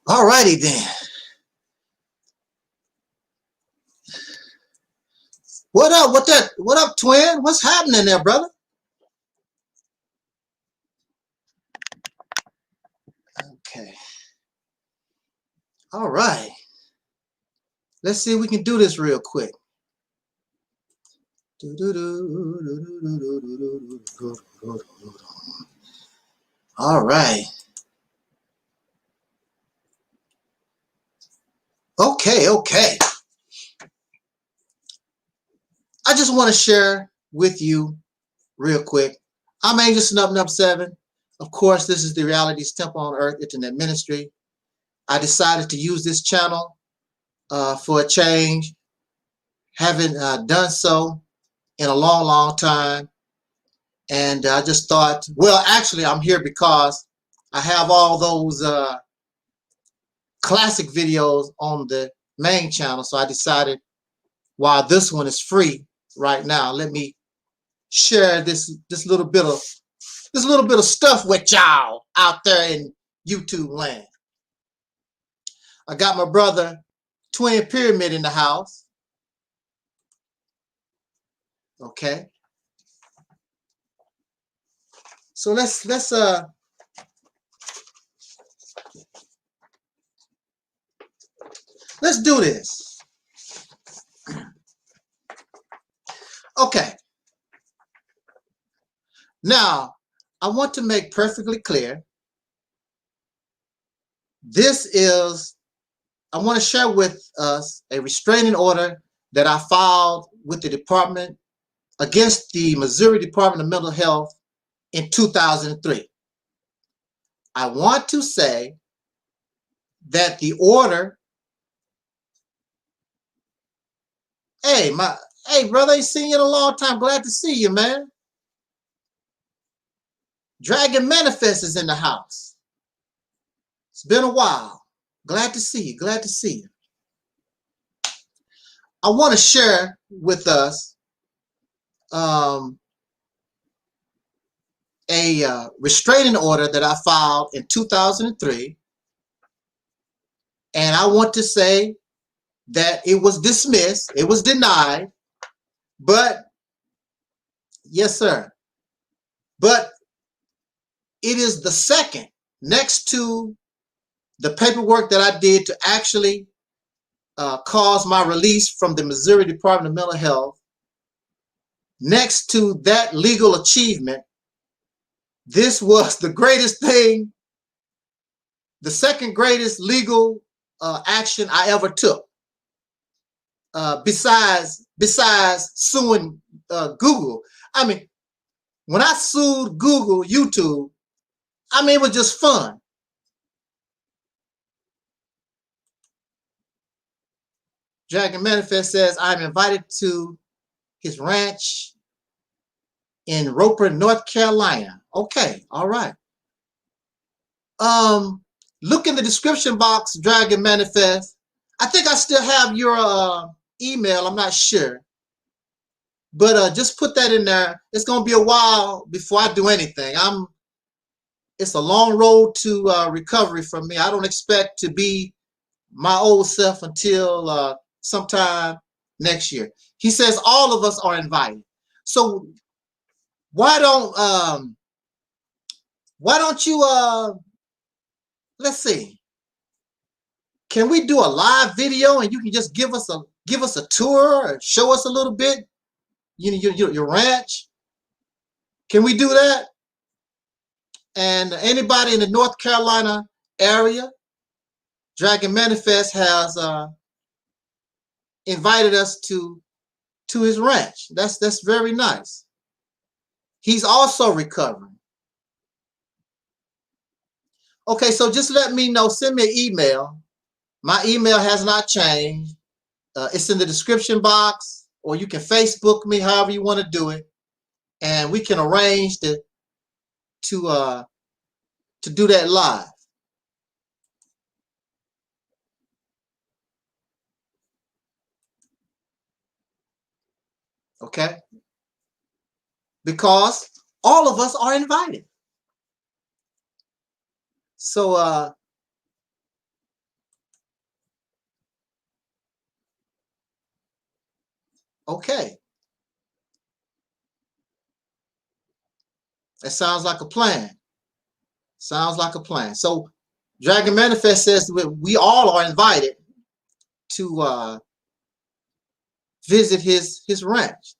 All righty then. What up? What up, twin? What's happening there, brother? Okay. All right. Let's see if we can do this real quick. All right. Okay. I just want to share with you real quick. I'm Angelsnup 7. Of course, this is the Reality's Temple on Earth Internet Ministry. I decided to use this channel for a change. Haven't done so in a long time. And I just thought, well, actually, I'm here because I have all those classic videos on the main channel. So I decided, while this one is free right now, let me share this little bit of stuff with y'all out there in YouTube land. I got my brother Twin Pyramid in the house. Okay. So let's do this. Okay. Now, I want to make perfectly clear, I want to share with us a restraining order that I filed with the department against the Missouri Department of Mental Health in 2003. I want to say that the order, hey brother, ain't seen you in a long time. Glad to see you, man. Dragon Manifest is in the house. It's been a while. Glad to see you. I want to share with us a restraining order that I filed in 2003. And I want to say that it was dismissed, it was denied, but yes, sir. But it is the second, next to the paperwork that I did to actually cause my release from the Missouri Department of Mental Health. Next to that legal achievement, this was the greatest thing, the second greatest legal action I ever took. Besides suing Google. I mean, when I sued Google, YouTube, I mean, it was just fun. Dragon Manifest says, I'm invited to his ranch in Roper, North Carolina. Okay, all right. Look in the description box, Dragon Manifest. I think I still have your email. I'm not sure. But just put that in there. It's going to be a while before I do anything. It's a long road to recovery for me. I don't expect to be my old self until sometime next year. He says all of us are invited. So why don't you let's see. Can we do a live video and you can just give us a tour or show us a little bit, your ranch? Can we do that? And anybody in the North Carolina area, Dragon Manifest has invited us to his ranch. That's very nice. He's also recovering. Okay, so just let me know. Send me an email. My email has not changed. It's in the description box, or you can Facebook me, however you want to do it, and we can arrange to do that live. Okay? Because all of us are invited. So okay. That sounds like a plan. Sounds like a plan. So Dragon Manifest says we all are invited to visit his ranch.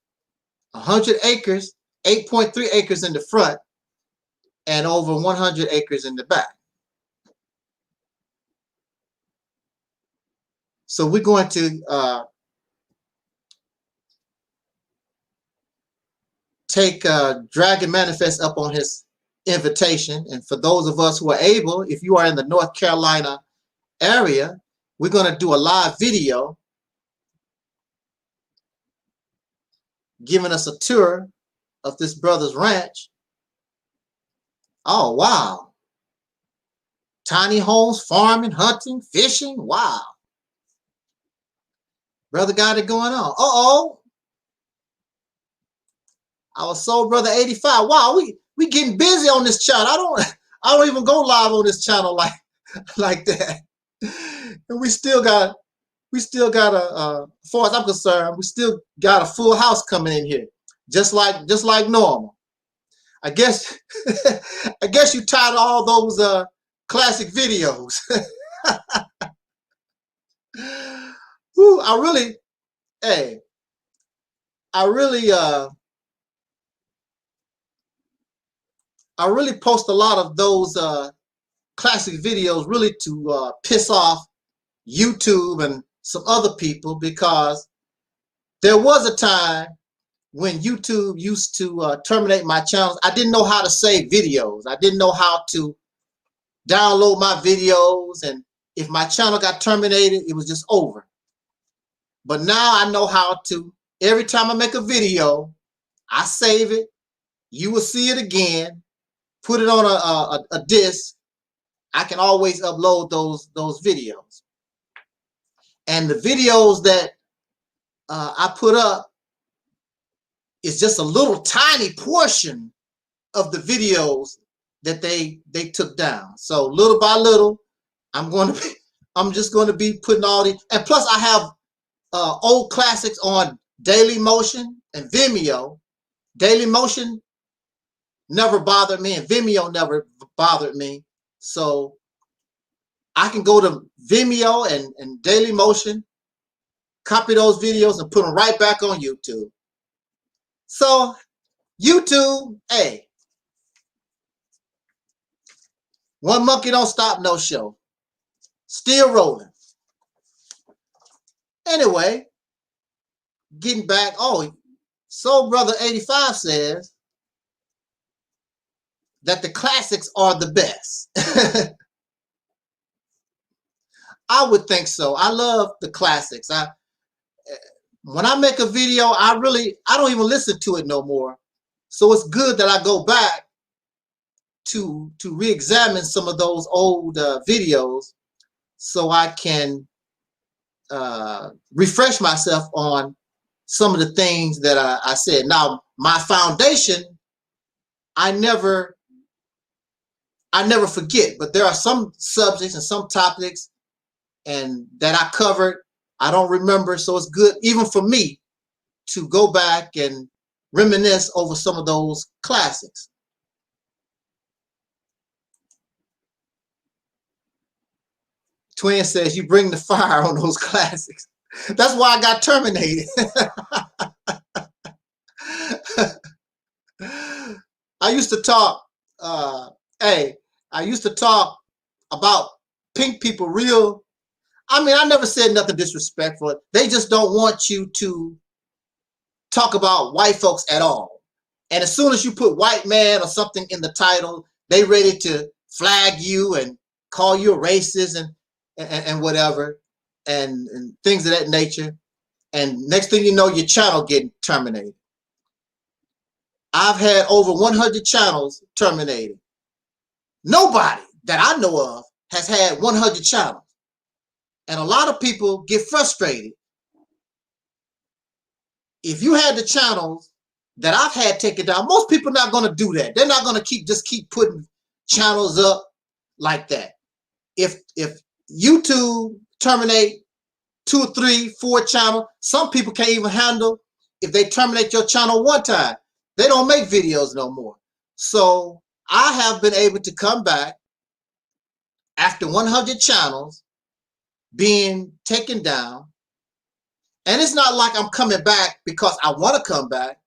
100 acres, 8.3 acres in the front, and over 100 acres in the back. So we're going to take Dragon Manifest up on his invitation. And for those of us who are able, if you are in the North Carolina area, we're going to do a live video giving us a tour of this brother's ranch. Oh, wow. Tiny homes, farming, hunting, fishing. Wow. Brother got it going on. Uh-oh. Our soul brother 85. Wow, we getting busy on this channel. I don't even go live on this channel like that. And we still got a, as far as I'm concerned, we still got a full house coming in here, just like normal. I guess I guess you tired of all those classic videos. Ooh, I really post a lot of those classic videos really to piss off YouTube and some other people, because there was a time when YouTube used to terminate my channels. I didn't know how to save videos. I didn't know how to download my videos, and if my channel got terminated, it was just over. But now I know how to. Every time I make a video, I save it. You will see it again. Put it on a disc. I can always upload those videos. And the videos that I put up is just a little tiny portion of the videos that they took down. So little by little, I'm just going to be putting all these. And plus, I have old classics on Daily Motion and Vimeo. Daily Motion never bothered me, and Vimeo never bothered me. So I can go to Vimeo and Daily Motion, copy those videos, and put them right back on YouTube. So YouTube, hey, one monkey don't stop no show. Still rolling. Anyway, getting back. Oh, Soul Brother 85 says that the classics are the best. I would think so. I love the classics. When I make a video, I don't even listen to it no more. So it's good that I go back to re-examine some of those old videos so I can refresh myself on some of the things that I said. Now, my foundation, I never forget, but there are some subjects and some topics and that I covered I don't remember, so it's good even for me to go back and reminisce over some of those classics. Twin says you bring the fire on those classics. That's why I got terminated. I used to talk, I used to talk about pink people real. I mean, I never said nothing disrespectful. They just don't want you to talk about white folks at all. And as soon as you put white man or something in the title, they ready to flag you and call you a racist and whatever and things of that nature. And next thing you know, your channel getting terminated. I've had over 100 channels terminated. Nobody that I know of has had 100 channels. And a lot of people get frustrated. If you had the channels that I've had taken down, most people are not going to do that. They're not going to just keep putting channels up like that. If YouTube terminate 2, 3, 4 channels, some people can't even handle if they terminate your channel one time. They don't make videos no more. So I have been able to come back after 100 channels being taken down. And it's not like I'm coming back because I want to come back.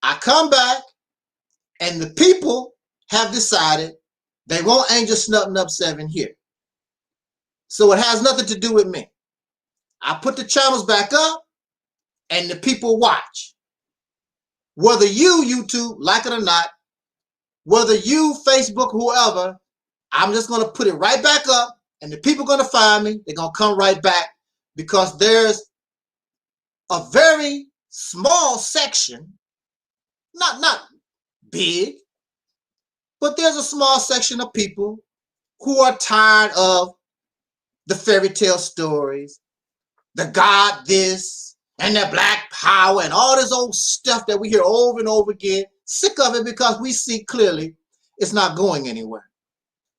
I come back and the people have decided they want Angelsnup 7 here. So it has nothing to do with me. I put the channels back up and the people watch. Whether you, YouTube, like it or not, whether you, Facebook, whoever, I'm just going to put it right back up and the people are going to find me. They're going to come right back because there's a very small section, not big, but there's a small section of people who are tired of the fairy tale stories, the God this, and the black power, and all this old stuff that we hear over and over again. Sick of it because we see clearly it's not going anywhere.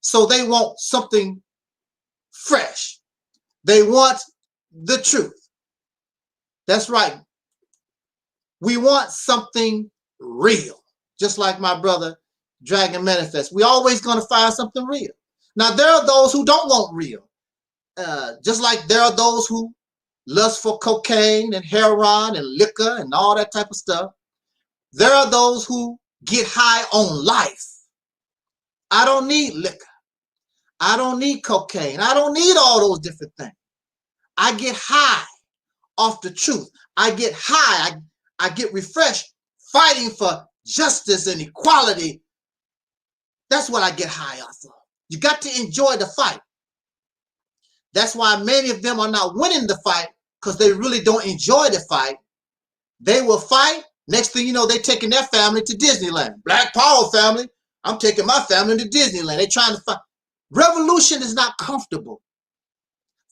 So they want something fresh. They want the truth. That's right. We want something real. Just like my brother, Dragon Manifest. We always going to find something real. Now, there are those who don't want real. Just like there are those who lust for cocaine and heroin and liquor and all that type of stuff. There are those who get high on life. I don't need liquor. I don't need cocaine. I don't need all those different things. I get high off the truth. I get high. I get refreshed fighting for justice and equality. That's what I get high off of. You got to enjoy the fight. That's why many of them are not winning the fight because they really don't enjoy the fight. They will fight. Next thing you know, they're taking their family to Disneyland. Black Power family. I'm taking my family to Disneyland. They're trying to fight. Revolution is not comfortable.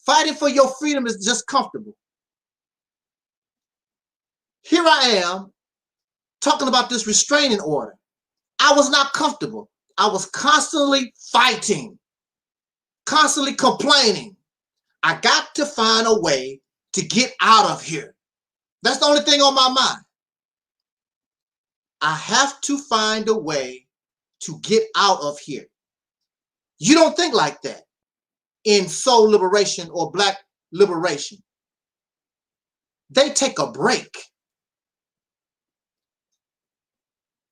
Fighting for your freedom is just comfortable. Here I am talking about this restraining order. I was not comfortable. I was constantly fighting, constantly complaining. I got to find a way to get out of here. That's the only thing on my mind. I have to find a way to get out of here. You don't think like that in soul liberation or black liberation. They take a break.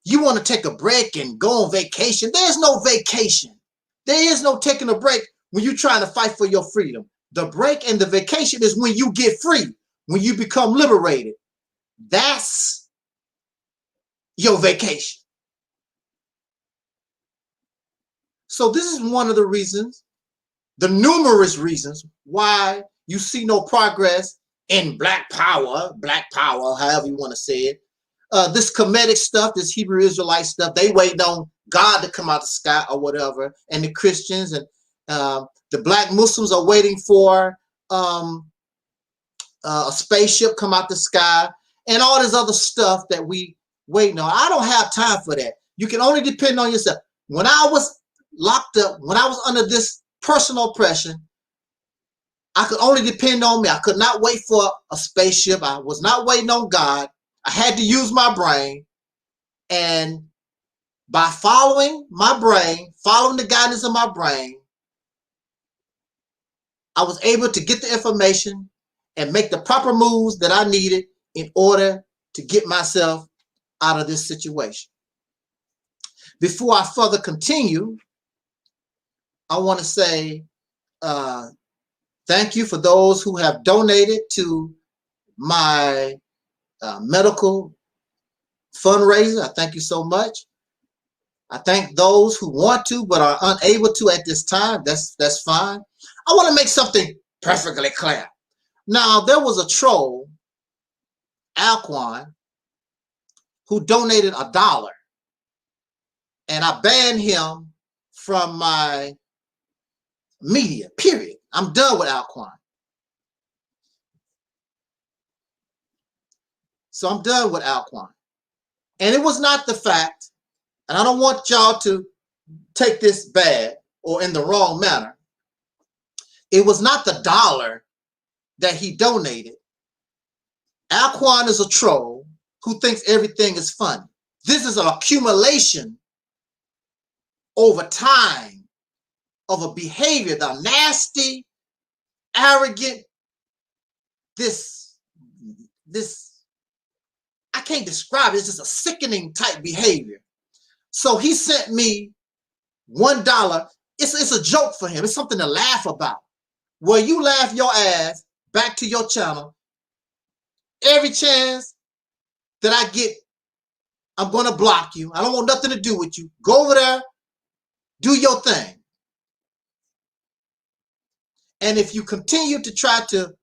You want to take a break and go on vacation. There's no vacation. There is no taking a break when you're trying to fight for your freedom. The break and the vacation is when you get free, when you become liberated. That's your vacation. So this is one of the reasons, the numerous reasons why you see no progress in black power, however you want to say it. This Kemetic stuff, this Hebrew Israelite stuff, they wait on God to come out the sky or whatever. And the Christians and the black Muslims are waiting for a spaceship come out the sky and all this other stuff that we waiting on. I don't have time for that. You can only depend on yourself. When I was locked up, when I was under this personal oppression, I could only depend on me. I could not wait for a spaceship. I was not waiting on God. I had to use my brain. And by following my brain, following the guidance of my brain, I was able to get the information and make the proper moves that I needed in order to get myself out of this situation. Before I further continue, I want to say thank you for those who have donated to my medical fundraiser. I thank you so much. I thank those who want to but are unable to at this time. That's fine. I want to make something perfectly clear. Now, there was a troll, Alquan, who donated $1, and I banned him from my media, period. I'm done with Alquan. So I'm done with Alquan. And it was not the fact, and I don't want y'all to take this bad or in the wrong manner. It was not the $1 that he donated. Alquan is a troll who thinks everything is funny. This is an accumulation over time of a behavior, the nasty, arrogant, this I can't describe it. It's just a sickening type behavior. So he sent me $1. It's a joke for him. It's something to laugh about. Well, you laugh your ass back to your channel. Every chance that I get, I'm going to block you. I don't want nothing to do with you. Go over there, do your thing. And if you continue to try to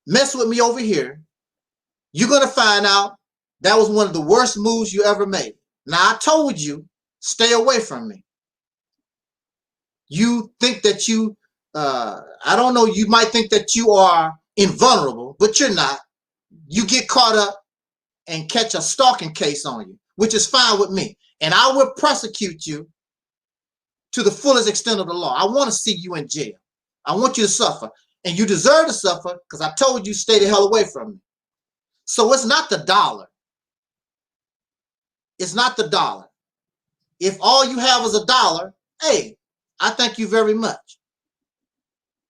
mess with me over here, you're going to find out that was one of the worst moves you ever made. Now, I told you, stay away from me. You think that you, I don't know, you might think that you are invulnerable, but you're not. You get caught up and catch a stalking case on you, which is fine with me. And I will prosecute you to the fullest extent of the law. I want to see you in jail. I want you to suffer. And you deserve to suffer because I told you stay the hell away from me. So it's not the $1. It's not the $1. If all you have is $1, hey, I thank you very much.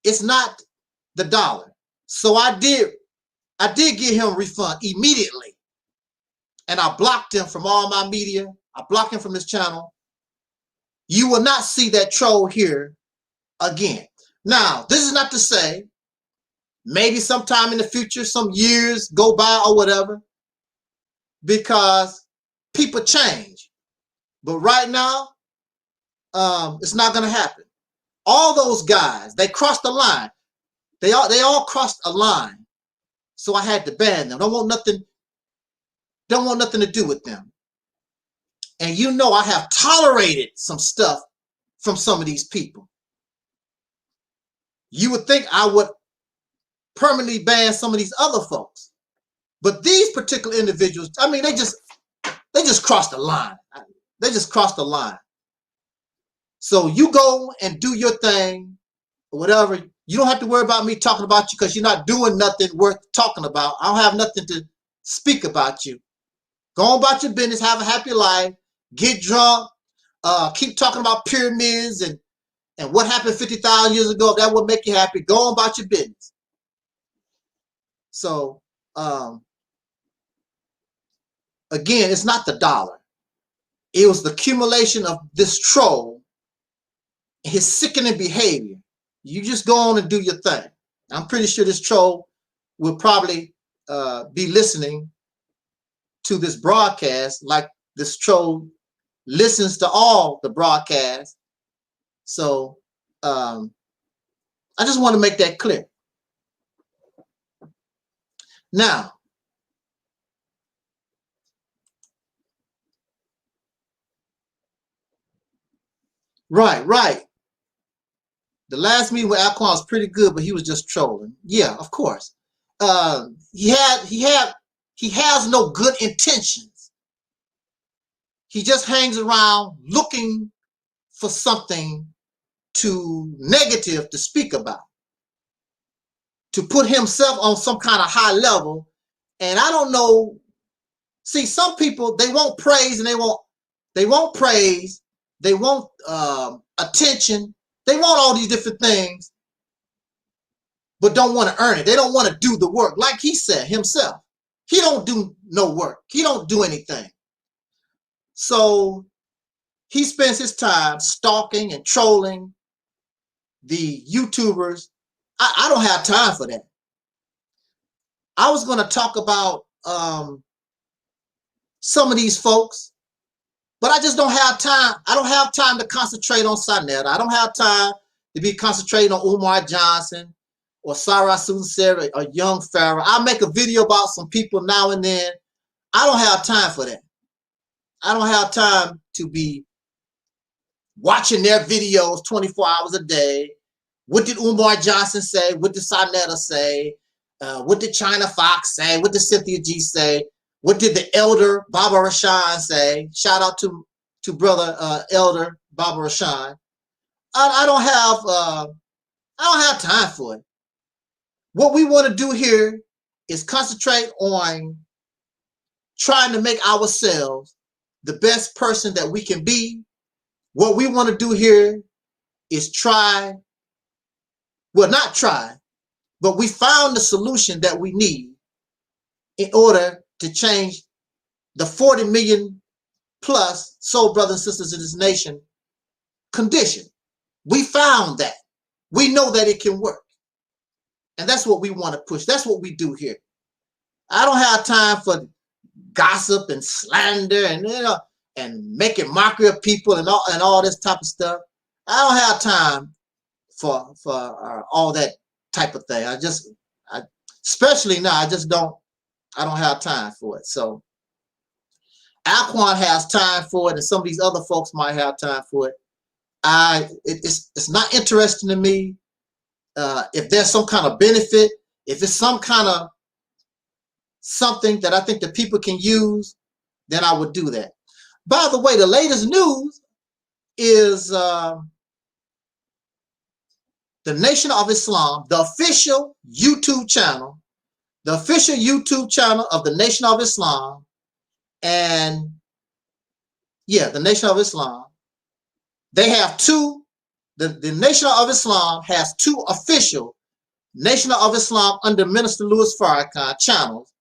It's not the $1. So I did give him a refund immediately. And I blocked him from all my media. I blocked him from this channel. You will not see that troll here again. Now, this is not to say maybe sometime in the future, some years go by or whatever, because people change. But right now, it's not going to happen. All those guys, they crossed the line. They all crossed a line. So I had to ban them. Don't want nothing to do with them. And you know I have tolerated some stuff from some of these people. You would think I would permanently ban some of these other folks. But these particular individuals, I mean, they just crossed the line. They just crossed the line. So you go and do your thing, whatever. You don't have to worry about me talking about you because you're not doing nothing worth talking about. I don't have nothing to speak about you. Go on about your business, have a happy life, get drunk, keep talking about pyramids and what happened 50,000 years ago. If that would make you happy, go on about your business. So, again, it's not the dollar. It was the accumulation of this troll, his sickening behavior. You just go on and do your thing. I'm pretty sure this troll will probably be listening to this broadcast like this troll listens to all the broadcasts. So I just want to make that clear. Now, right. The last meeting with Alquan was pretty good, but he was just trolling. Yeah, of course. He has no good intentions. He just hangs around looking for something negative to speak about, to put himself on some kind of high level. And I don't know. See, some people, they want praise and they want praise. They want attention. They want all these different things, but don't want to earn it. They don't want to do the work. Like he said himself, he don't do no work. He don't do anything. So he spends his time stalking and trolling the YouTubers. I don't have time for that. I was going to talk about some of these folks, but I just don't have time. I don't have time to concentrate on Sinetta. I don't have time to be concentrating on Umar Johnson or Sarah Sunseri or Young Pharaoh. I'll make a video about some people now and then. I don't have time for that. I don't have time to be watching their videos 24 hours a day. What did Umar Johnson say? What did Sinetta say? What did China Fox say? What did Cynthia G say? What did the elder Baba Rashan say? Shout out to brother elder Baba Rashan. I don't have time for it. What we want to do here is concentrate on trying to make ourselves the best person that we can be. What we want to do here is not try, but we found the solution that we need in order to change the 40 million plus soul brothers and sisters in this nation condition. We found that. We know that it can work. And that's what we want to push. That's what we do here. I don't have time for gossip and slander and making mockery of people and all this type of stuff. I don't have time for all that type of thing. Especially now, I don't have time for it. So Alquan has time for it, and some of these other folks might have time for it. It's not interesting to me. If there's some kind of benefit, if it's some kind of something that I think that people can use, then I would do that. By the way, the latest news is the Nation of Islam, the official YouTube channel of the Nation of Islam. And yeah, the Nation of Islam, they have the Nation of Islam has two official Nation of Islam under Minister Louis Farrakhan channels.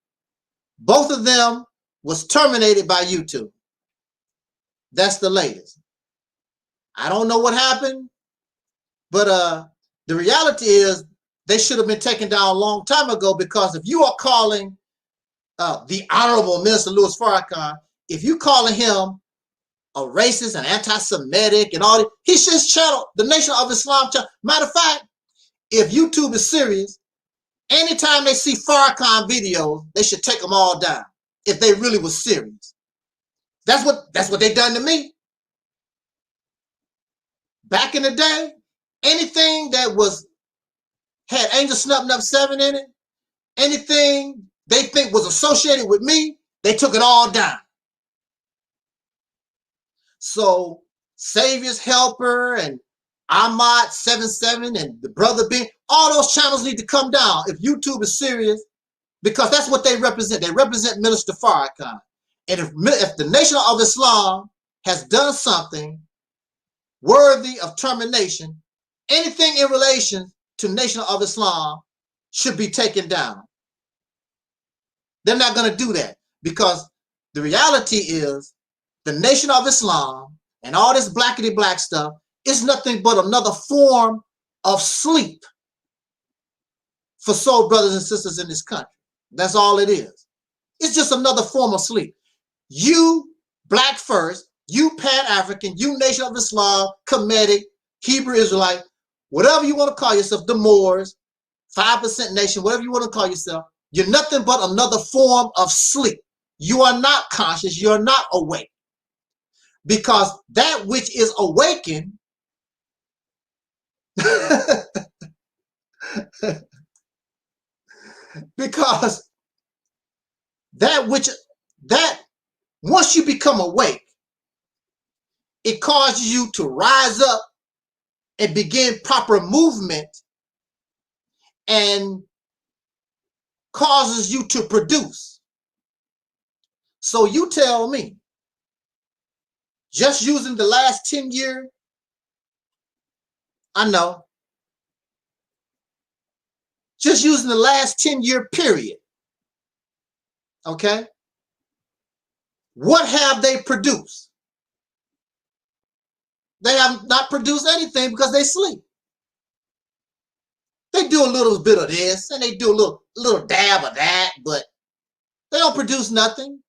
Both of them was terminated by YouTube. That's the latest. I don't know what happened, but the reality is they should have been taken down a long time ago, because if you are calling the Honorable Minister Louis Farrakhan, if you calling him a racist and anti-Semitic and all that, he should channel the Nation of Islam channel. Matter of fact, if YouTube is serious, anytime they see Farrakhan videos, they should take them all down if they really was serious. That's what they done to me. Back in the day, anything that had Angelsnup 7 in it, anything they think was associated with me, they took it all down. So Savior's Helper and Ahmad77 and the Brother Ben, all those channels need to come down if YouTube is serious, because that's what they represent. They represent Minister Farrakhan. And if the Nation of Islam has done something worthy of termination, anything in relation to Nation of Islam should be taken down. They're not going to do that, because the reality is the Nation of Islam and all this blackity black stuff is nothing but another form of sleep for soul brothers and sisters in this country. That's all it is. It's just another form of sleep. You black first, you Pan-African, you Nation of Islam, Kemetic, Hebrew Israelite, whatever you want to call yourself, the Moors, 5% nation, whatever you want to call yourself, you're nothing but another form of sleep. You are not conscious, you're not awake. Because that which is awakened because once you become awake, it causes you to rise up and begin proper movement and causes you to produce. So you tell me, just using the last 10 years, I know, just using the last 10-year period, okay? What have they produced? They have not produced anything because they sleep. They do a little bit of this and they do a little dab of that, but they don't produce nothing.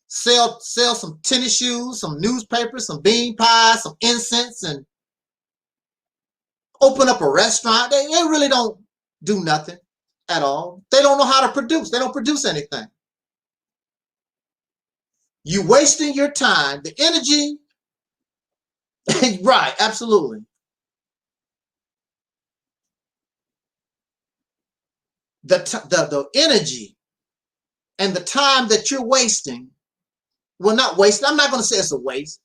Sell some tennis shoes, some newspapers, some bean pies, some incense, and open up a restaurant. They really don't do nothing at all. They don't know how to produce. They don't produce anything. You wasting your time, the energy. Right, absolutely. The energy and the time that you're wasting, well, not wasting, I'm not going to say it's a waste,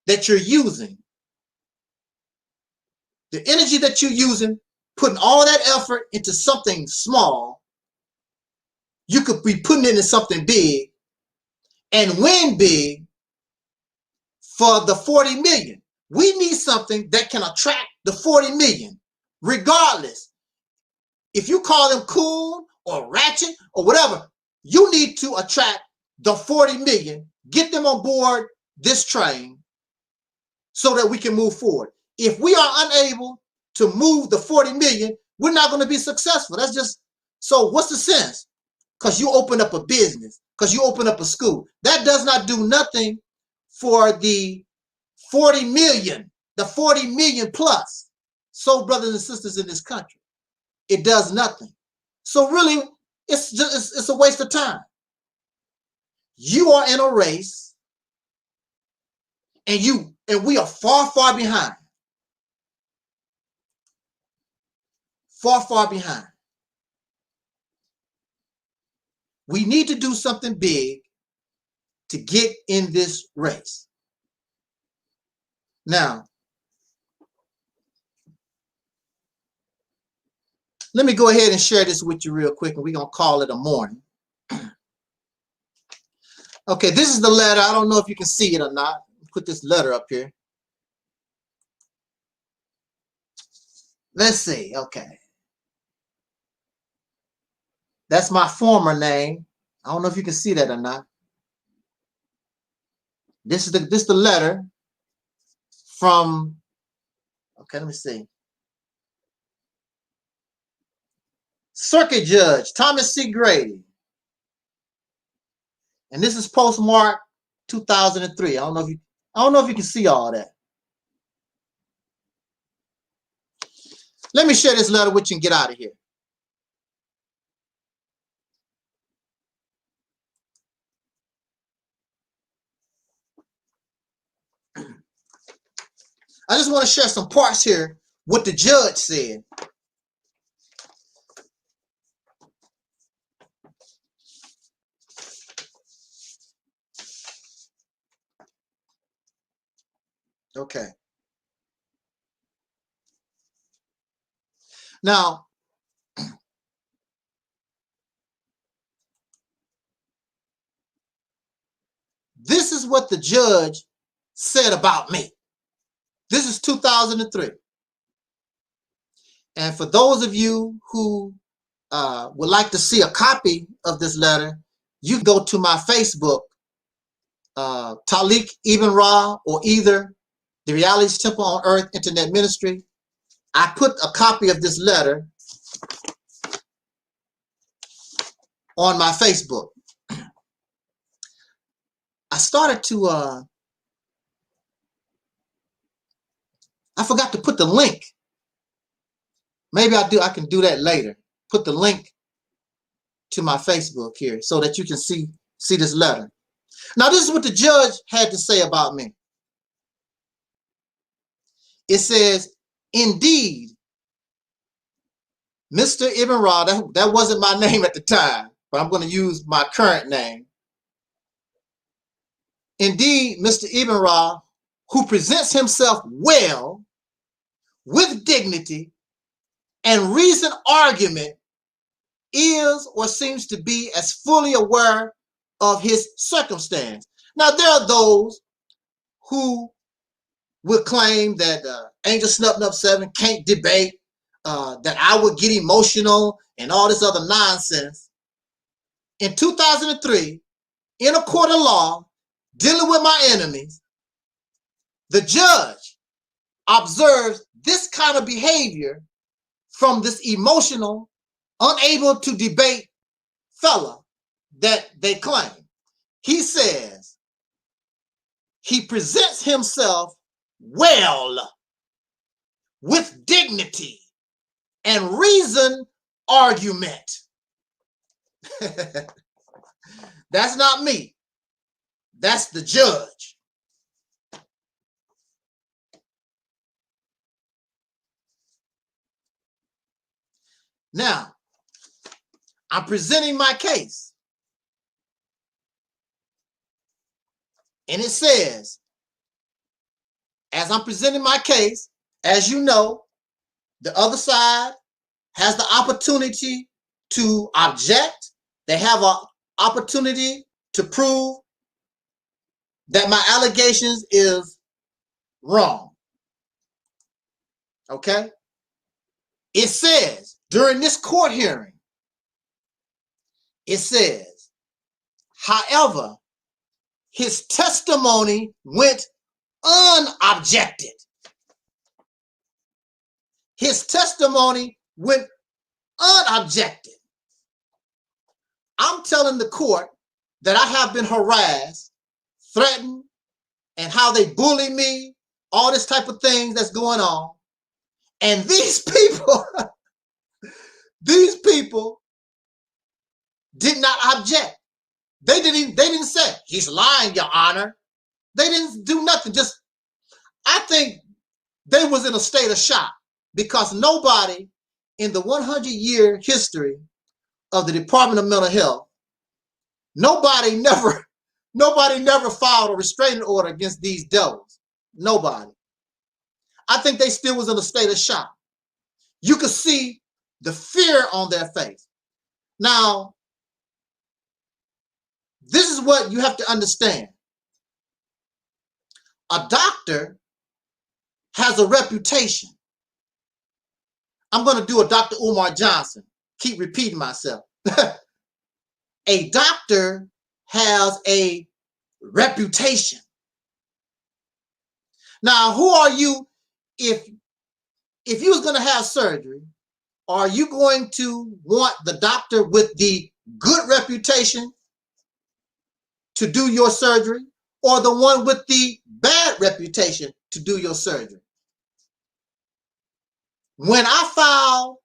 that you're using. The energy that you're using, putting all that effort into something small, you could be putting it into something big and win big for the 40 million. We need something that can attract the 40 million, regardless. If you call them cool or ratchet or whatever, you need to attract the 40 million, get them on board this train so that we can move forward. If we are unable to move the 40 million, we're not going to be successful. That's just, so what's the sense? Because you open up a business, because you open up a school. That does not do nothing for the 40 million, the 40 million plus soul brothers and sisters in this country. It does nothing. So really, it's a waste of time. You are in a race, and we are far, far behind. Far, far behind. We need to do something big to get in this race. Now, let me go ahead and share this with you real quick, and we're going to call it a morning. Okay, this is the letter. I don't know if you can see it or not. Put this letter up here. Let's see. Okay. That's my former name. I don't know if you can see that or not. This is the letter from, okay, let me see. Circuit Judge Thomas C. Grady. And this is postmarked 2003. I don't know if you can see all that. Let me share this letter with you and get out of here. I just want to share some parts here, what the judge said. Okay. Now, this is what the judge said about me. This is 2003. And for those of you who would like to see a copy of this letter, you can go to my Facebook, Taalik Ibn'rad, or either the Realities Temple on Earth Internet Ministry. I put a copy of this letter on my Facebook. I started to, I forgot to put the link. Maybe I can do that later. Put the link to my Facebook here so that you can see this letter. Now, this is what the judge had to say about me. It says, indeed, Mr. Ibn'rad, that wasn't my name at the time, but I'm going to use my current name. Indeed, Mr. Ibn'rad, who presents himself well, with dignity, and reasoned argument, is or seems to be as fully aware of his circumstance. Now, there are those who will claim that Angelsnup 7 can't debate, that I would get emotional and all this other nonsense. In 2003, in a court of law, dealing with my enemies, the judge observes this kind of behavior from this emotional, unable to debate fella that they claim. He says he presents himself well, with dignity and reasoned argument. That's not me. That's the judge. Now, I'm presenting my case. And it says, as I'm presenting my case, as you know, the other side has the opportunity to object. They have an opportunity to prove that my allegations is wrong. Okay? It says, during this court hearing, it says, however, his testimony went unobjected. His testimony went unobjected. I'm telling the court that I have been harassed, threatened, and how they bully me, all this type of things that's going on. And these people, these people did not object. They didn't say, he's lying, Your Honor. They didn't do nothing. Just, I think they was in a state of shock because nobody in the 100-year history of the Department of Mental Health, nobody never filed a restraining order against these devils. Nobody. I think they still was in a state of shock. You could see the fear on their face. Now, this is what you have to understand. A doctor has a reputation. I'm going to do a Dr. Umar Johnson. Keep repeating myself. A doctor has a reputation. Now, who are you if you was going to have surgery? Are you going to want the doctor with the good reputation to do your surgery, or the one with the bad reputation to do your surgery? When I file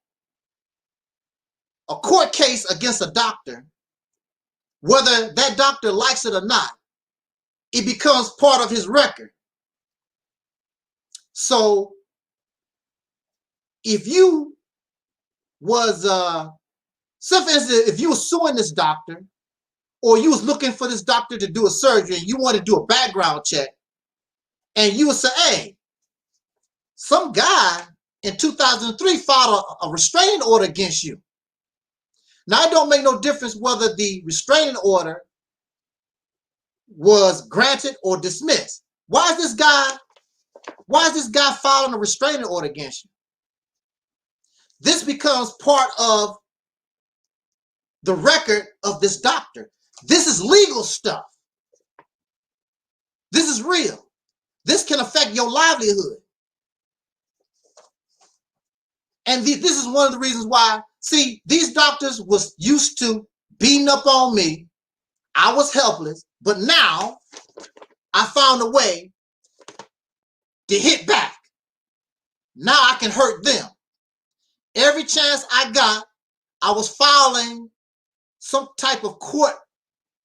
a court case against a doctor, whether that doctor likes it or not, it becomes part of his record. So if you was, if you were suing this doctor, or you was looking for this doctor to do a surgery and you want to do a background check, and you would say, hey, some guy in 2003 filed a restraining order against you. Now, it don't make no difference whether the restraining order was granted or dismissed. Why is this guy filing a restraining order against you? This becomes part of the record of this doctor. This is legal stuff. This is real. This can affect your livelihood. And this is one of the reasons why, see, these doctors was used to beating up on me. I was helpless, but now I found a way to hit back. Now I can hurt them. Every chance I got, I was filing some type of court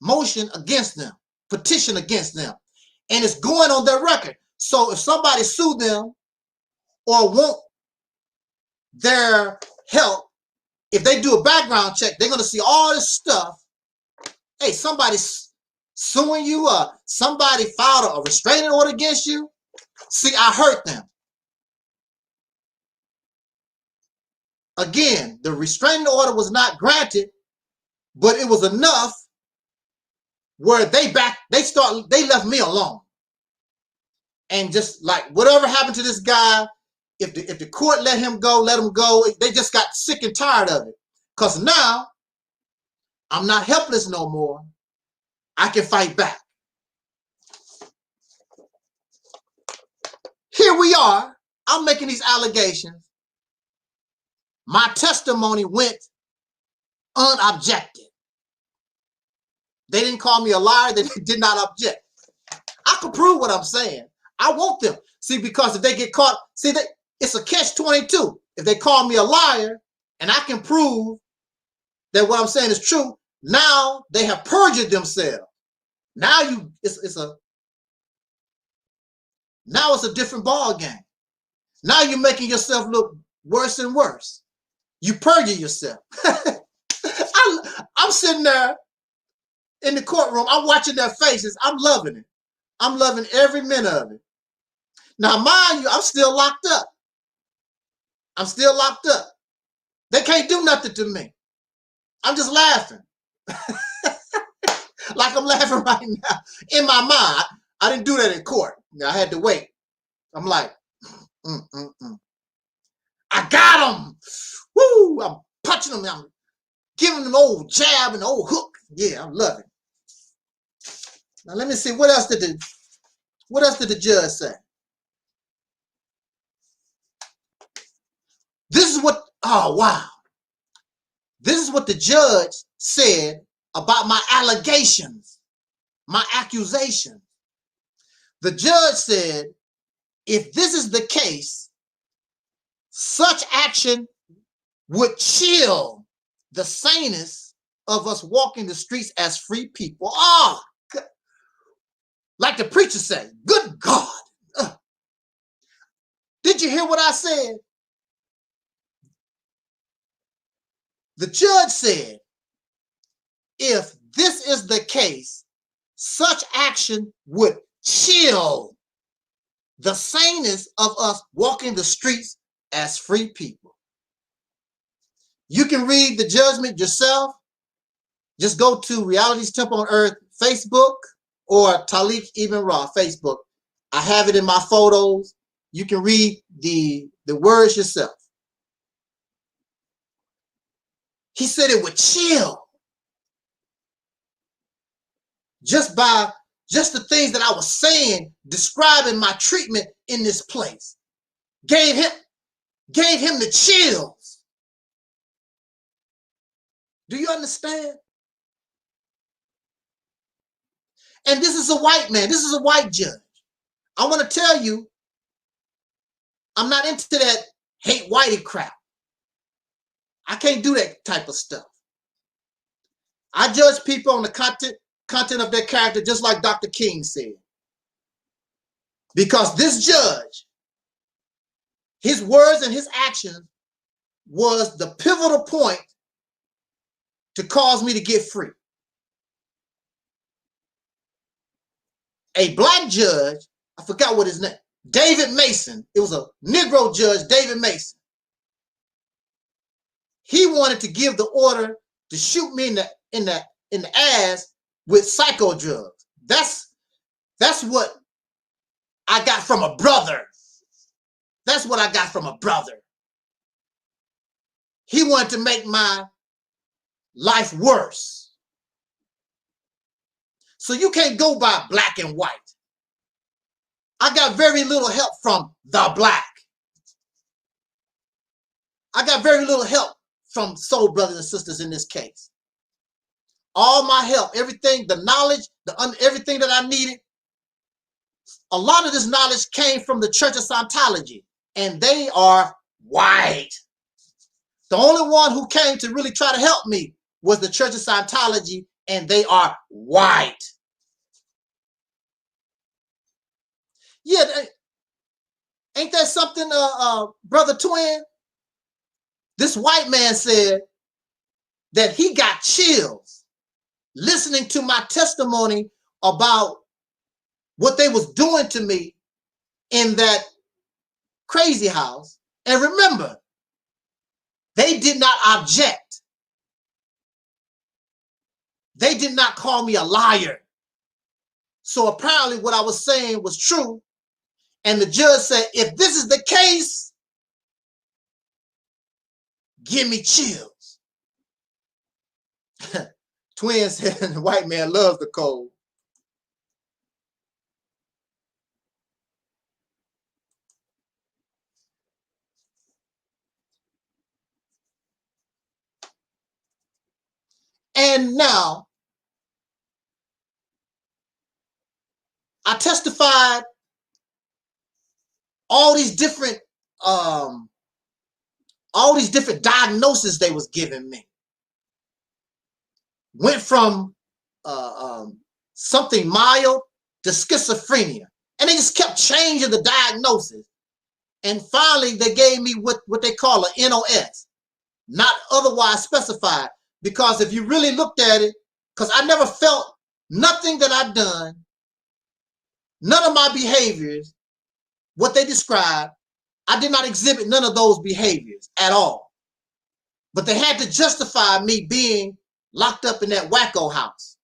motion against them, petition against them, and it's going on their record. So if somebody sued them or want their help, if they do a background check, they're going to see all this stuff. Hey, somebody's suing you, somebody filed a restraining order against you. See, I hurt them. Again, the restraining order was not granted, but it was enough where they left me alone. And just like whatever happened to this guy, if the court let him go, they just got sick and tired of it. Because now I'm not helpless no more. I can fight back. Here we are. I'm making these allegations. My testimony went unobjected. They didn't call me a liar. They did not object. I can prove what I'm saying. I want them. See, because if they get caught, see, it's a catch-22. If they call me a liar and I can prove that what I'm saying is true, now they have perjured themselves. Now it's a different ball game. Now you're making yourself look worse and worse. You perjure yourself. I'm sitting there in the courtroom. I'm watching their faces. I'm loving it. I'm loving every minute of it. Now, mind you, I'm still locked up. I'm still locked up. They can't do nothing to me. I'm just laughing. Like I'm laughing right now. In my mind, I didn't do that in court. I had to wait. I'm like, I got him. Woo! I'm punching him. I'm giving them old jab and old hook. Yeah, I'm loving it. Now let me see. What else did the judge say? This is what, oh wow. This is what the judge said about my allegations, my accusations. The judge said, if this is the case, such action would chill the saneness of us walking the streets as free people. Oh, like the preacher said, good God. Did you hear what I said? The judge said, if this is the case, such action would chill the saneness of us walking the streets as free people. You can read the judgment yourself. Just go to Reality's Temple on Earth Facebook or Taalik Ibn'rad Facebook. I have it in my photos. You can read the words yourself. He said it would chill. Just the things that I was saying, describing my treatment in this place, gave him the chills. Do you understand? And this is a white man. This is a white judge. I want to tell you, I'm not into that hate whitey crap. I can't do that type of stuff. I judge people on the content of their character, just like Dr. King said. Because this judge, his words and his actions was the pivotal point to cause me to get free. A black judge, I forgot what his name, David Mason. It was a Negro judge, David Mason. He wanted to give the order to shoot me in the ass with psycho drugs. That's what I got from a brother. That's what I got from a brother. He wanted to make my life worse. So you can't go by black and white. I got very little help from the black. I got very little help from soul brothers and sisters in this case. All my help, everything, the knowledge, everything that I needed, a lot of this knowledge came from the Church of Scientology, and they are white. The only one who came to really try to help me was the Church of Scientology, and they are white. Yeah, ain't that something, Brother Twin? This white man said that he got chills listening to my testimony about what they was doing to me in that crazy house. And remember, they did not object. They did not call me a liar. So apparently what I was saying was true. And the judge said, if this is the case, give me chills. Twin said the white man loves the cold. And now, I testified all these different diagnoses they was giving me. Went from something mild to schizophrenia. And they just kept changing the diagnosis. And finally, they gave me what they call an NOS, not otherwise specified. Because if you really looked at it, because I never felt nothing that I've done, none of my behaviors, what they described, I did not exhibit none of those behaviors at all. But they had to justify me being locked up in that wacko house.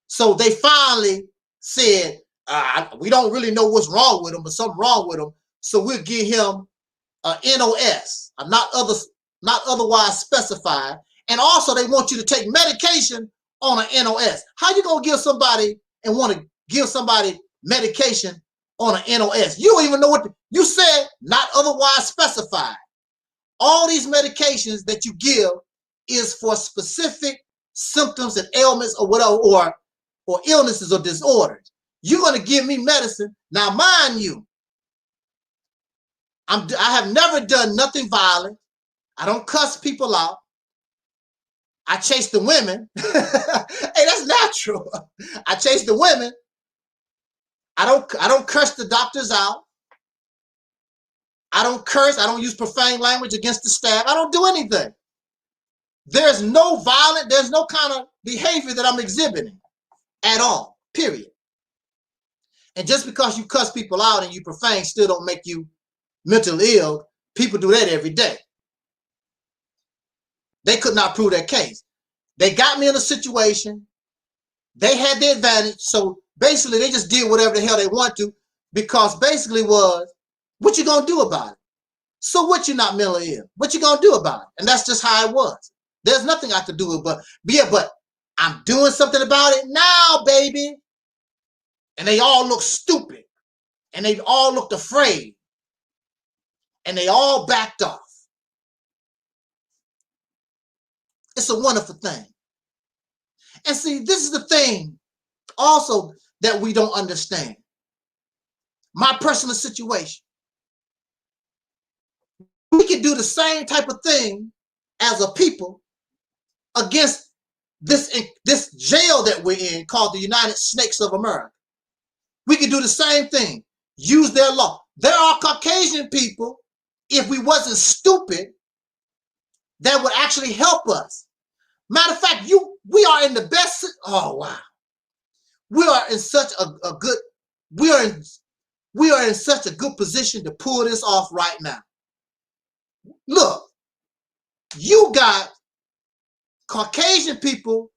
So they finally said, we don't really know what's wrong with him, but something wrong with him. So we'll give him a NOS, not otherwise specified. And also they want you to take medication on an NOS. How you gonna give somebody and want to give somebody medication on an NOS? You don't even know what you said, not otherwise specified. All these medications that you give is for specific symptoms and ailments or whatever, or illnesses or disorders. You're gonna give me medicine. Now, mind you, I have never done nothing violent. I don't cuss people out. I chase the women. Hey, that's natural. I chase the women. I don't curse the doctors out. I don't curse. I don't use profane language against the staff. I don't do anything. There's no violent, there's no kind of behavior that I'm exhibiting at all, period. And just because you cuss people out and you profane still don't make you mentally ill. People do that every day. They could not prove their case. They got me in a situation. They had the advantage. So basically they just did whatever the hell they want to, because basically was, what you gonna do about it? So what, you not mentally ill? What you gonna do about it? And that's just how it was. There's nothing I could do with, but I'm doing something about it now, baby. And they all look stupid. And they all looked afraid. And they all backed off. It's a wonderful thing. And see, this is the thing also that we don't understand. My personal situation. We can do the same type of thing as a people against this jail that we're in called the United Snakes of America. We can do the same thing. Use their law. There are Caucasian people, if we wasn't stupid, that would actually help us. Matter of fact, we are in the best. Oh wow, we are in such a good. We are in We are in such a good position to pull this off right now. Look, you got Caucasian people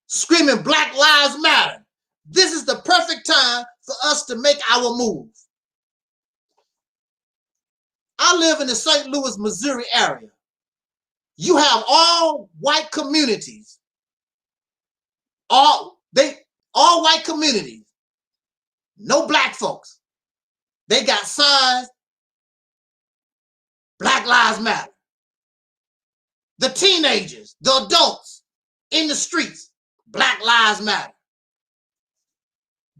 screaming Black Lives Matter. This is the perfect time for us to make our move. I live in the St. Louis, Missouri area. You have all white communities. All white communities. No black folks. They got signs, Black Lives Matter. The teenagers, the adults in the streets, Black Lives Matter.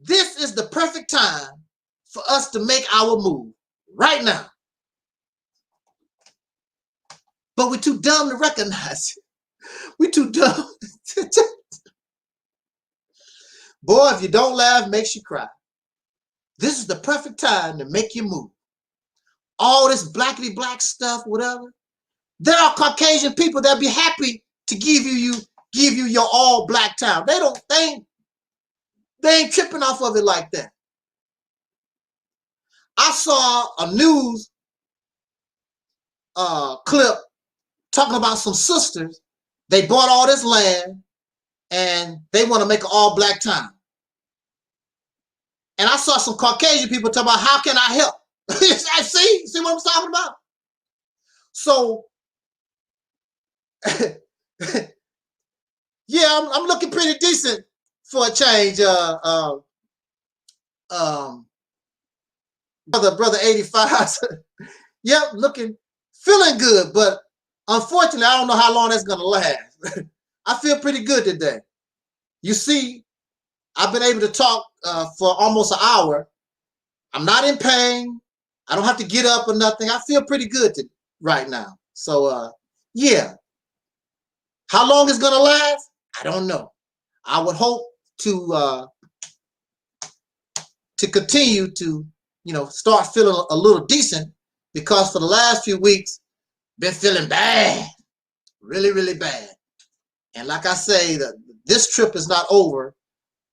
This is the perfect time for us to make our move right now. But we're too dumb to recognize it. We're too dumb. Boy, if you don't laugh, it makes you cry. This is the perfect time to make your move. All this blackity black stuff, whatever. There are Caucasian people that be happy to give you your all black town. They ain't tripping off of it like that. I saw a news clip talking about some sisters. They bought all this land and they want to make an all black town. And I saw some Caucasian people talk about, how can I help? See what I'm talking about? So, yeah, I'm looking pretty decent for a change. Brother 85. Yep, feeling good, but unfortunately, I don't know how long that's gonna last. I feel pretty good today. You see, I've been able to talk for almost an hour. I'm not in pain. I don't have to get up or nothing. I feel pretty good right now. So, yeah. How long it's gonna last? I don't know. I would hope to continue to, start feeling a little decent, because for the last few weeks, been feeling bad, really, really bad. And like I say, this trip is not over.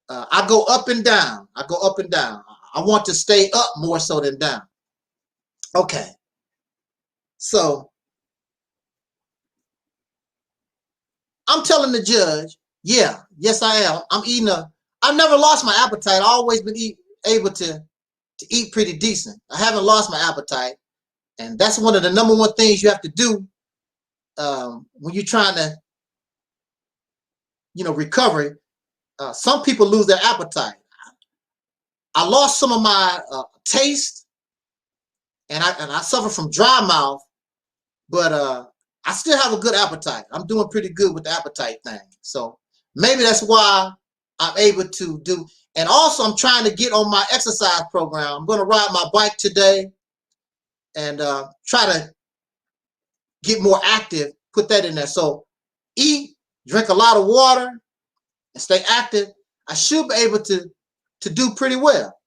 I go up and down. I go up and down. I want to stay up more so than down. Okay. So I'm telling the judge, yeah, yes, I am. I'm eating I've never lost my appetite. I've always been able to eat pretty decent. I haven't lost my appetite. And that's one of the number one things you have to do when you're trying to, recover. Some people lose their appetite. I lost some of my taste, and I suffer from dry mouth, but I still have a good appetite. I'm doing pretty good with the appetite thing. So maybe that's why I'm able to do. And also, I'm trying to get on my exercise program. I'm going to ride my bike today and try to get more active, put that in there. So eat, drink a lot of water, and stay active. I should be able to do pretty well.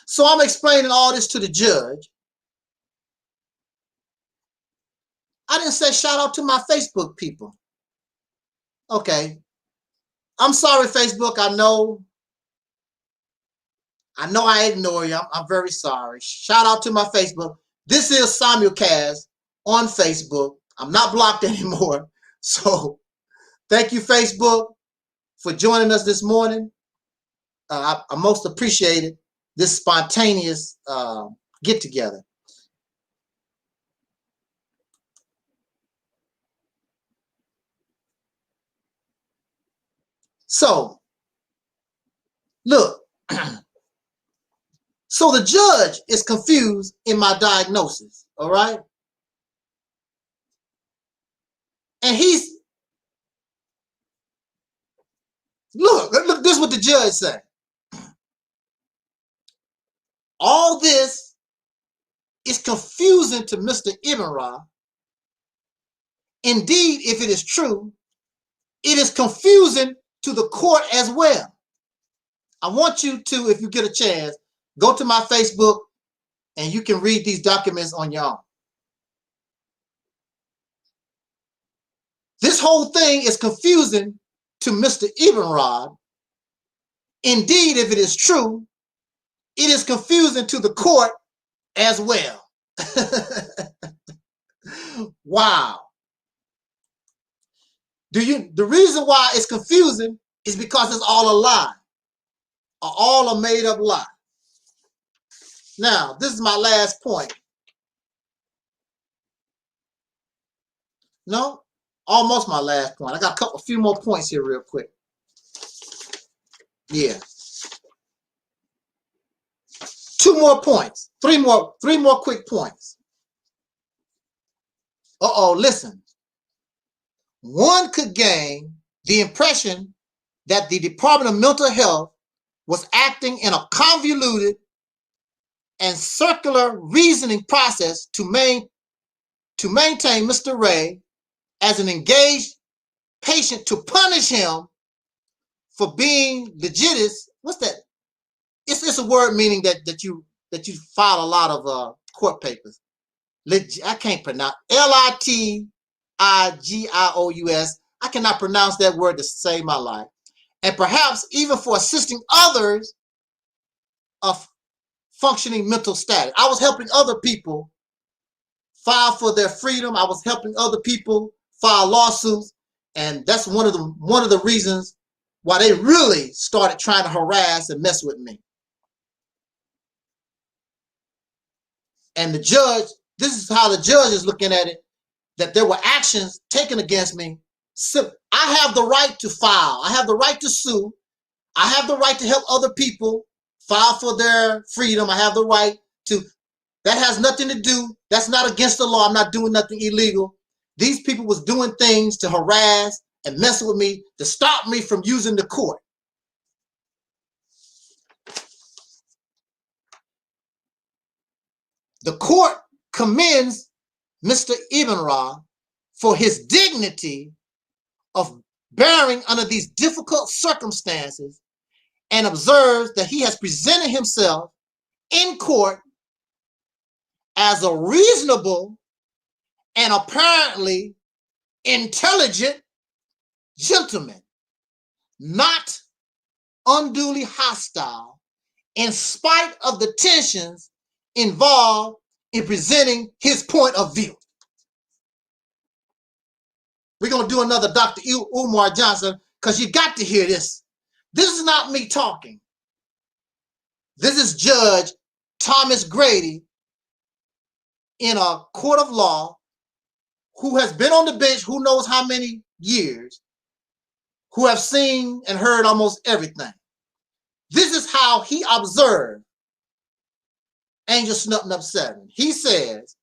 So I'm explaining all this to the judge. I didn't say shout out to my Facebook people. Okay. I'm sorry, Facebook. I know I ignore you. I'm very sorry. Shout out to my Facebook. This is Samuel Kaz on Facebook. I'm not blocked anymore. So thank you, Facebook, for joining us this morning. I most appreciated this spontaneous get together. So look, so the judge is confused in my diagnosis, all right? And look, this is what the judge said. All this is confusing to Mr. Ibn'rad. Indeed, if it is true, it is confusing to the court as well. I want you to, if you get a chance, go to my Facebook and you can read these documents on your own. This whole thing is confusing to Mr. Ibn'rad. Indeed, if it is true, it is confusing to the court as well. Wow. The reason why it's confusing is because it's all a lie, all a made up lie. Now, this is my last point. No, almost my last point. I got a few more points here real quick. Yeah. 2 more points. 3 more quick points. Listen. One could gain the impression that the Department of Mental Health was acting in a convoluted and circular reasoning process to maintain Mr. Wray as an engaged patient to punish him for being litigious. What's that? It's a word meaning that you file a lot of court papers. I can't pronounce Litigious. I cannot pronounce that word to save my life. And perhaps even for assisting others of functioning mental status. I was helping other people file for their freedom. I was helping other people file lawsuits, and that's one of the reasons why they really started trying to harass and mess with me. And the judge, this is how the judge is looking at it, that there were actions taken against me. So I have the right to file. I have the right to sue. I have the right to help other people file for their freedom. I have the right to. That has nothing to do. That's not against the law. I'm not doing nothing illegal. These people was doing things to harass and mess with me to stop me from using the court. The court commends Mr. Ibn'rad for his dignity of bearing under these difficult circumstances and observes that he has presented himself in court as a reasonable and apparently intelligent gentleman, not unduly hostile, in spite of the tensions involved in presenting his point of view. We're going to do another Dr. Umar Johnson because you got to hear this. This is not me talking. This is Judge Thomas Grady in a court of law who has been on the bench who knows how many years, who have seen and heard almost everything. This is how he observed Angelsnup 7. He says,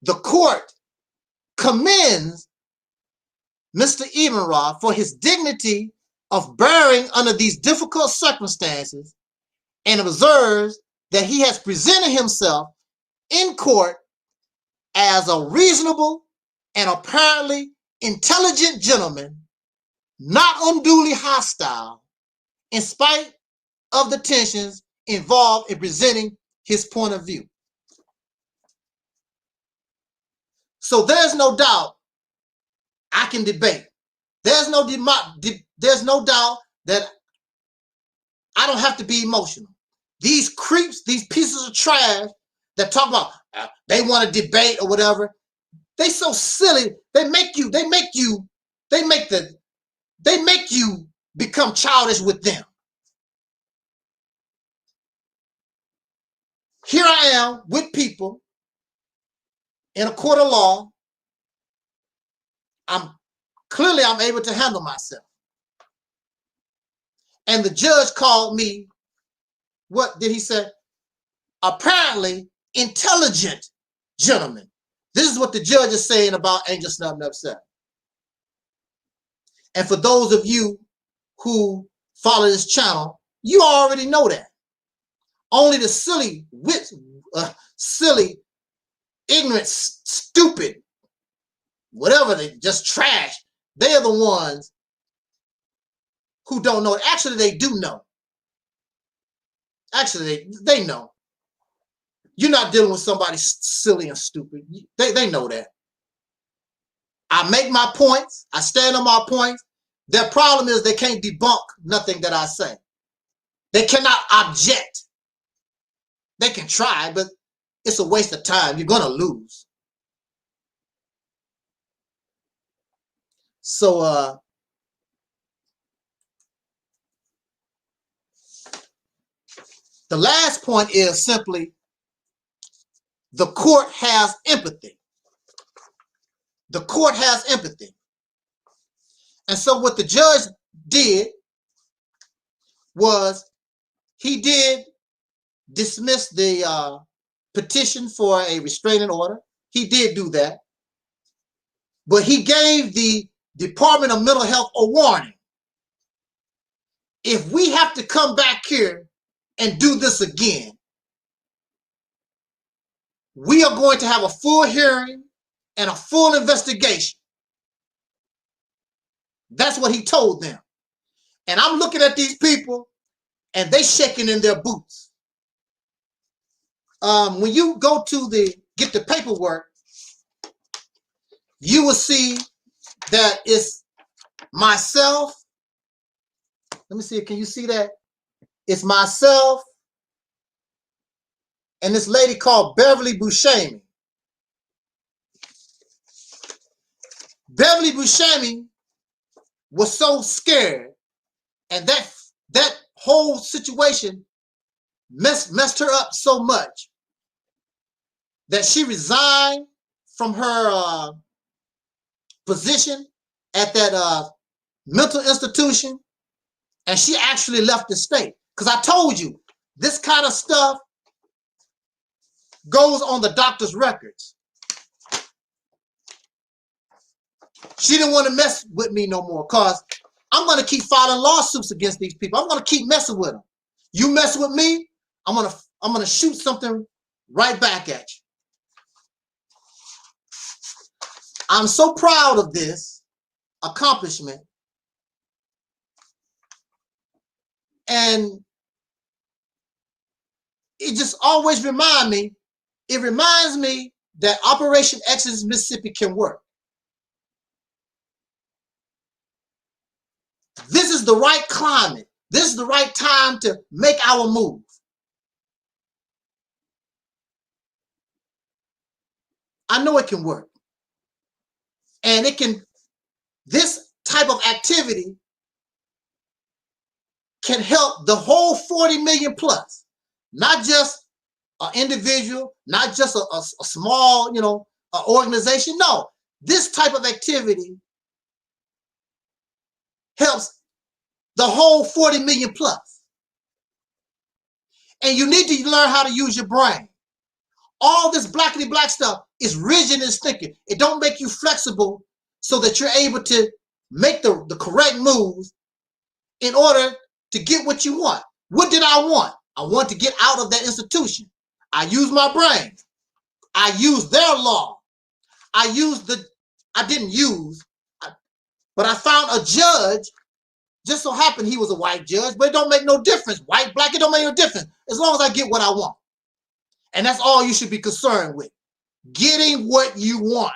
the court commends Mr. Ibn'rad for his dignity of bearing under these difficult circumstances and observes that he has presented himself in court as a reasonable and apparently intelligent gentleman, not unduly hostile, in spite of the tensions involved in presenting his point of view. So there's no doubt I can debate. There's no doubt that I don't have to be emotional. These creeps, these pieces of trash that talk about they want to debate or whatever, they so silly. They make you become childish with them. Here I am with people in a court of law. I'm able to handle myself. And the judge called me, what did he say? Apparently intelligent gentleman. This is what the judge is saying about Angelsnup 7. And for those of you who follow this channel, you already know that. Only the silly, ignorant, stupid, whatever, they just trash. They are the ones who don't know. Actually, they do know. Actually, they know. You're not dealing with somebody silly and stupid. They know that. I make my points. I stand on my points. Their problem is they can't debunk nothing that I say. They cannot object. They can try, but it's a waste of time. You're going to lose. So the last point is simply the court has empathy. The court has empathy. And so what the judge did was he did dismiss the petition for a restraining order. He did do that. But he gave the Department of Mental Health a warning. If we have to come back here and do this again, we are going to have a full hearing and a full investigation. That's what he told them. And I'm looking at these people and they shaking in their boots. When you go to get the paperwork, you will see that it's myself. Let me see, can you see that? It's myself and this lady called Beverly Buscemi. Beverly Buscemi was so scared, and that whole situation messed her up so much that she resigned from her position at that mental institution, and she actually left the state. Because I told you, this kind of stuff goes on the doctor's records. She didn't want to mess with me no more because I'm going to keep filing lawsuits against these people. I'm going to keep messing with them. You mess with me, I'm going to shoot something right back at you. I'm so proud of this accomplishment. And it just always reminds me that Operation Exodus Mississippi can work. This is the right climate. This is the right time to make our move. I know it can work. And this type of activity can help the whole 40 million plus, not just an individual, not just a small, organization. No, this type of activity helps the whole 40 million plus. And you need to learn how to use your brain. All this blackity black stuff is rigid in its thinking. It don't make you flexible so that you're able to make the correct moves in order to get what you want. What did I want? I want to get out of that institution. I used my brain. I used their law. I found a judge. Just so happened he was a white judge, but it don't make no difference. White, black, it don't make no difference. As long as I get what I want. And that's all you should be concerned with. Getting what you want.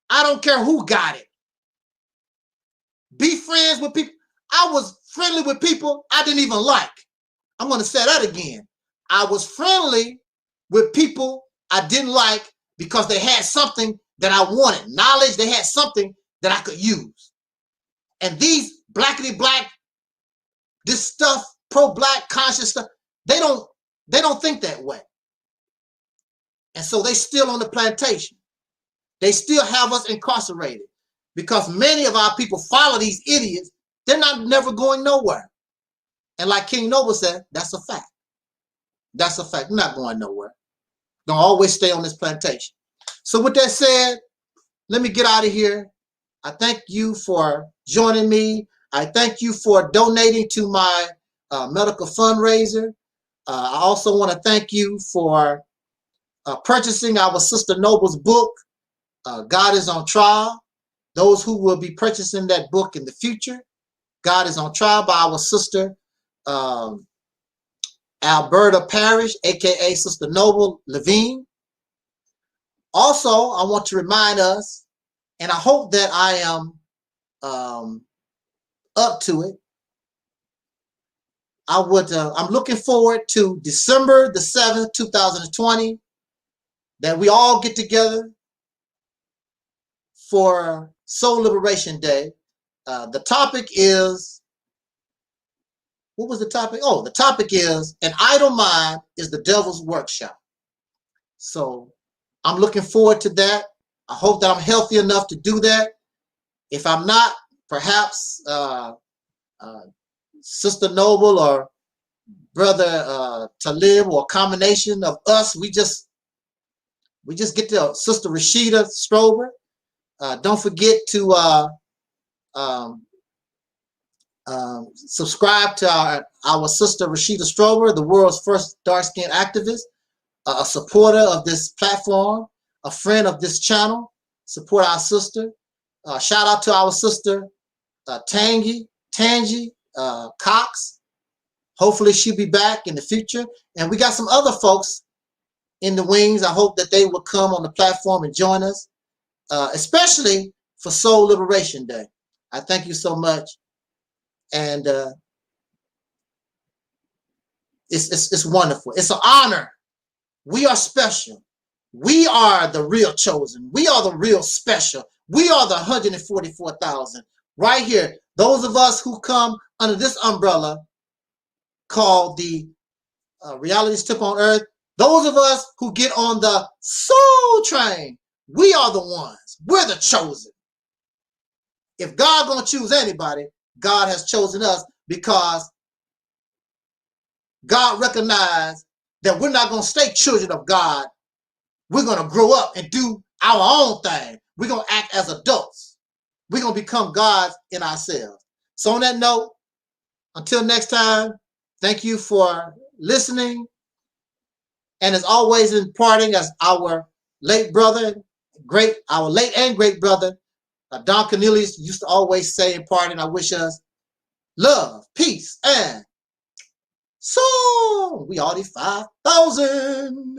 I don't care who got it. Be friends with people. I was friendly with people I didn't even like. I'm going to say that again. I was friendly with people I didn't like because they had something that I wanted. Knowledge, they had something that I could use. And these blackity black, this stuff, pro-black conscious stuff, they don't think that way. And so they still on the plantation. They still have us incarcerated because many of our people follow these idiots. They're never going nowhere. And like King Noble said, that's a fact. That's a fact. We're not going nowhere. Don't always stay on this plantation. So with that said, let me get out of here. I thank you for joining me. I thank you for donating to my medical fundraiser. I also want to thank you for purchasing our Sister Noble's book, God is on Trial. Those who will be purchasing that book in the future, God is on Trial, by our sister Alberta Parrish, aka Sister Noble Levine. Also, I want to remind us, and I hope that I am up to it, I'm looking forward to December the 7th, 2020, that we all get together for Soul Liberation Day. The topic is, what was the topic? Oh, the topic is, an idle mind is the devil's workshop. So I'm looking forward to that. I hope that I'm healthy enough to do that. If I'm not, perhaps Sister Noble or Brother Talib, or a combination of us, we just get to Sister Rashida Strober. Don't forget to subscribe to our Sister Rashida Strober, the world's first dark-skinned activist, a supporter of this platform, a friend of this channel. Support our sister. Shout out to our sister Tangi Cox. Hopefully she'll be back in the future. And we got some other folks in the wings. I hope that they will come on the platform and join us, especially for Soul Liberation Day. I thank you so much. And it's wonderful. It's an honor. We are special. We are the real chosen. We are the real special. We are the 144,000 right here. Those of us who come under this umbrella called the Realities Tip on Earth, those of us who get on the soul train, we are the ones. We're the chosen. If God gonna choose anybody, God has chosen us, because God recognized that we're not gonna stay children of God. We're gonna grow up and do our own thing. We're gonna act as adults. We're gonna become gods in ourselves. So on that note, until next time, thank you for listening. And as always, in parting, as our late brother, our late and great brother, Don Cornelius used to always say in parting, I wish us love, peace, and soul. We are the 5,000.